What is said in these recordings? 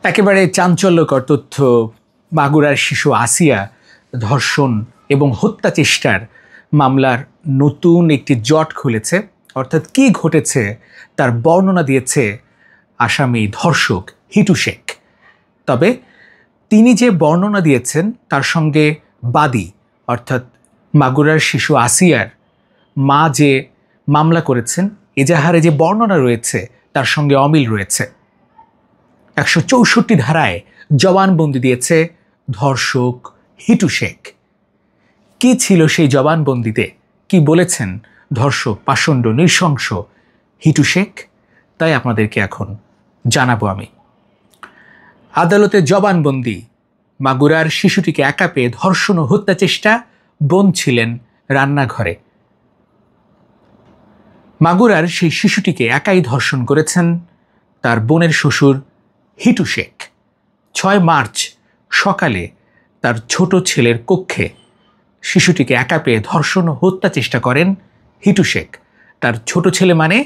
একেবারে চাঞ্চল্যকর তথ্য। মাগুরার শিশু আসিয়া ধর্ষণ এবং হত্যা চেষ্টার মামলার নতুন একটি জট খুলেছে। অর্থাৎ কি ঘটেছে তার বর্ণনা দিয়েছে আসামি ধর্ষক হিটু শেখ। তবে তিনি যে বর্ণনা দিয়েছেন তার সঙ্গে বাদী অর্থাৎ মাগুরার শিশু আসিয়ার মা যে মামলা করেছেন এজাহারে যে বর্ণনা রয়েছে তার সঙ্গে অমিল রয়েছে। 164 ধারায় জবানবন্দি দিয়েছে ধর্ষক হিটু শেখ। কি ছিল সেই জবানবন্দিতে, কি বলেছেন ধর্ষক পাষণ্ড নৃশংস হিটু শেখ, তাই আপনাদেরকে এখন জানাবো আমি। আদালতে জবানবন্দি। মাগুরার শিশুটিকে একা পেয়ে ধর্ষণ ও হত্যা চেষ্টা, বোন ছিলেন রান্নাঘরে। মাগুরার সেই শিশুটিকে একাই ধর্ষণ করেছেন তার বোনের শ্বশুর হিটু শেখ। 6 মার্চ সকালে তার ছোট ছেলের কক্ষে শিশুটিকে একা পেয়ে ধর্ষণ ও হত্যা চেষ্টা করেন হিটু শেখ। তার ছোট ছেলে মানে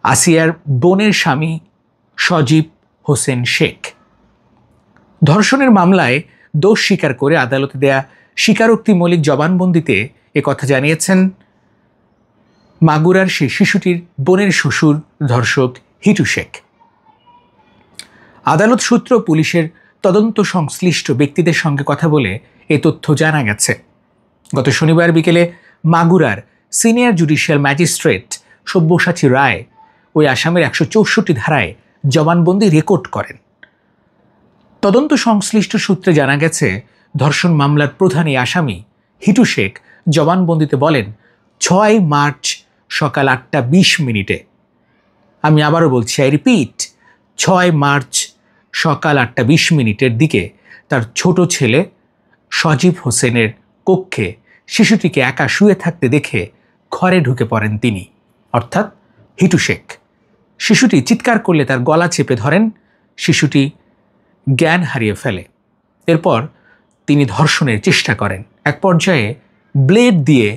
আসিয়ার বোনের স্বামী সজীব হোসেন শেখ। ধর্ষণের মামলায় দোষ স্বীকার করে আদালতে দেয়া স্বীকারোক্তিমূলক জবানবন্দিতে একথা জানিয়েছেন মাগুরার সেই শিশুটির বোনের শ্বশুর ধর্ষক হিটু শেখ। আদালত সূত্র পুলিশের তদন্ত সংশ্লিষ্ট ব্যক্তিদের সঙ্গে কথা বলে এ তথ্য জানা গেছে। গত শনিবার বিকেলে মাগুরার সিনিয়র জুডিশিয়াল ম্যাজিস্ট্রেট সব্যসাচী রায় ওই আসামের 164 ধারায় জবানবন্দি রেকর্ড করেন। তদন্ত সংশ্লিষ্ট সূত্রে জানা গেছে ধর্ষণ মামলার প্রধান এই আসামি হিটু শেখ জবানবন্দিতে বলেন 6 মার্চ সকাল 8:20 আমি আবারও বলছি, আই রিপিট, 6 মার্চ সকাল 8:20 দিকে তার ছোট ছেলে সজীব হোসেনের কক্ষে শিশুটিকে একা শুয়ে থাকতে দেখে ঘরে ঢুকে পড়েন তিনি, অর্থাৎ হিটু শেখ। শিশুটি চিৎকার করলে তার গলা চেপে ধরেন, শিশুটি জ্ঞান হারিয়ে ফেলে। এরপর তিনি ধর্ষণের চেষ্টা করেন। এক পর্যায়ে ব্লেড দিয়ে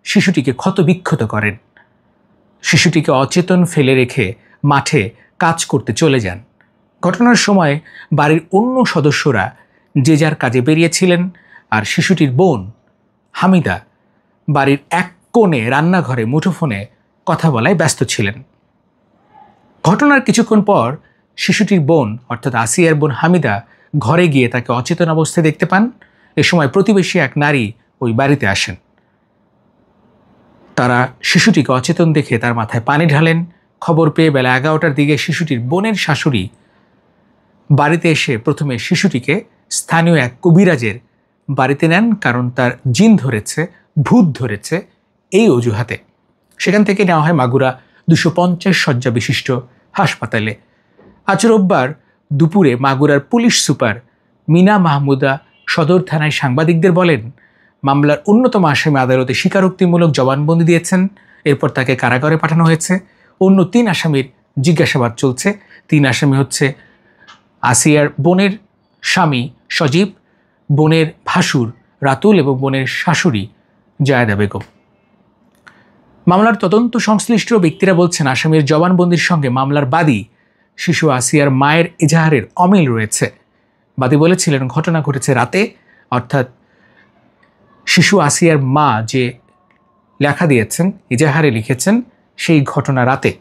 শিশুটিকে ক্ষতবিক্ষত করেন। শিশুটিকে অচেতন ফেলে রেখে মাঠে কাজ করতে চলে যান। ঘটনার সময় বাড়ির অন্য সদস্যরা যে যার কাজে বেরিয়েছিলেন, আর শিশুটির বোন হামিদা বাড়ির এক কোণে রান্নাঘরে মুঠোফোনে কথা বলায় ব্যস্ত ছিলেন। ঘটনার কিছুক্ষণ পর শিশুটির বোন অর্থাৎ আসিয়ার বোন হামিদা ঘরে গিয়ে তাকে অচেতন অবস্থায় দেখতে পান। এ সময় প্রতিবেশী এক নারী ওই বাড়িতে আসেন। তারা শিশুটিকে অচেতন দেখে তার মাথায় পানি ঢালেন। খবর পেয়ে বেলা 11টার দিকে শিশুটির বোনের শাশুড়ি বাড়িতে এসে প্রথমে শিশুটিকে স্থানীয় এক কবিরাজের বাড়িতে নেন, কারণ তার জিন ধরেছে, ভূত ধরেছে এই অজুহাতে। সেখান থেকে নেওয়া হয় মাগুরা 250 শয্যা বিশিষ্ট হাসপাতালে। আজ রোববার দুপুরে মাগুরার পুলিশ সুপার মিনা মাহমুদা সদর থানায় সাংবাদিকদের বলেন, মামলার অন্যতম আসামি আদালতে স্বীকারোক্তিমূলক জবানবন্দি দিয়েছেন। এরপর তাকে কারাগারে পাঠানো হয়েছে। অন্য 3 আসামির জিজ্ঞাসাবাদ চলছে। 3 আসামি হচ্ছে আসিয়ার বোনের স্বামী সজীব, বোনের ভাসুর রাতুল এবং বোনের শাশুড়ি জায়েদা বেগম। মামলার তদন্ত সংশ্লিষ্ট ব্যক্তিরা বলছেন আসামির জবানবন্দির সঙ্গে মামলার বাদী শিশু আসিয়ার মায়ের এজাহারের অমিল রয়েছে। বাদী বলেছিলেন ঘটনা ঘটেছে রাতে, অর্থাৎ শিশু আসিয়ার মা যে লেখা দিয়েছেন, এজাহারে লিখেছেন সেই ঘটনা রাতে।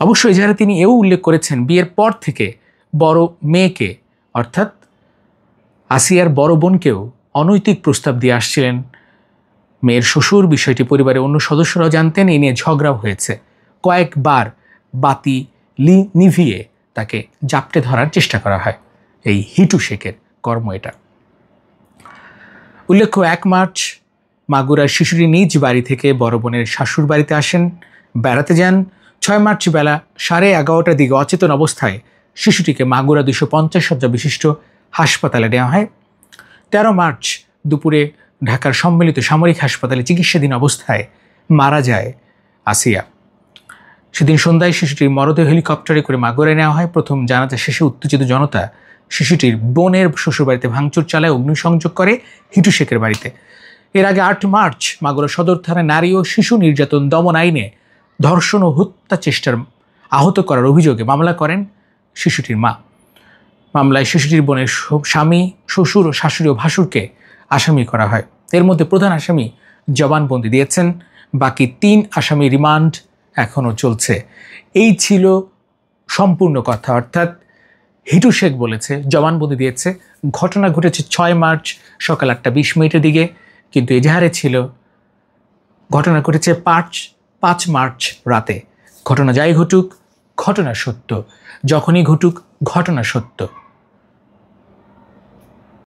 অবশ্য এজাহারে তিনি এও উল্লেখ করেছেন বিয়ের পর থেকে বড় মেয়েকে অর্থাৎ আসিয়ার বড় বোনকেও অনৈতিক প্রস্তাব দিয়ে আসছিলেন মেয়ের শ্বশুর। বিষয়টি পরিবারের অন্য সদস্যরাও জানতেন। এ নিয়ে ঝগড়াও হয়েছে। কয়েকবার বাতি নিভিয়ে তাকে জাপটে ধরার চেষ্টা করা হয়। এই হিটু শেখের কর্ম এটা। উল্লেখ্য 1 মার্চ মাগুরার শিশুটি নিজ বাড়ি থেকে বড় বোনের শাশুর বাড়িতে আসেন, বেড়াতে যান। 6 মার্চ বেলা 11:30টার দিকে অচেতন অবস্থায় শিশুটিকে মাগুরা 250 শয্যা বিশিষ্ট হাসপাতালে নেওয়া হয়। 13 মার্চ দুপুরে ঢাকার সম্মিলিত সামরিক হাসপাতালে চিকিৎসাধীন অবস্থায় মারা যায় আসিয়া। সেদিন সন্ধ্যায় শিশুটির মরদেহ হেলিকপ্টারে করে মাগুরায় নেওয়া হয়। প্রথম জানাজা শেষে উত্তেজিত জনতা শিশুটির বোনের শ্বশুরবাড়িতে ভাঙচুর চালায়, অগ্নিসংযোগ করে হিটু শেখের বাড়িতে। এর আগে 8 মার্চ মাগুরা সদর থানায় নারী ও শিশু নির্যাতন দমন আইনে ধর্ষণ ও হত্যা চেষ্টার আহত করার অভিযোগে মামলা করেন শিশুটির মা। মামলায় শিশুটির বোনের স্বামী, শ্বশুর ও শাশুড়ি ও ভাসুরকে আসামি করা হয়। এর মধ্যে প্রধান আসামি জবানবন্দি দিয়েছেন, বাকি 3 আসামি রিমান্ড এখনও চলছে। এই ছিল সম্পূর্ণ কথা। অর্থাৎ হিটু শেখ বলেছে, জবানবন্দি দিয়েছে, ঘটনা ঘটেছে 6 মার্চ সকাল 8:20 দিকে, কিন্তু এজাহারে ছিল ঘটনা ঘটেছে 5 মার্চ রাতে। ঘটনা যাই ঘটুক, ঘটনা সত্য। যখনই ঘটুক, ঘটনা সত্য।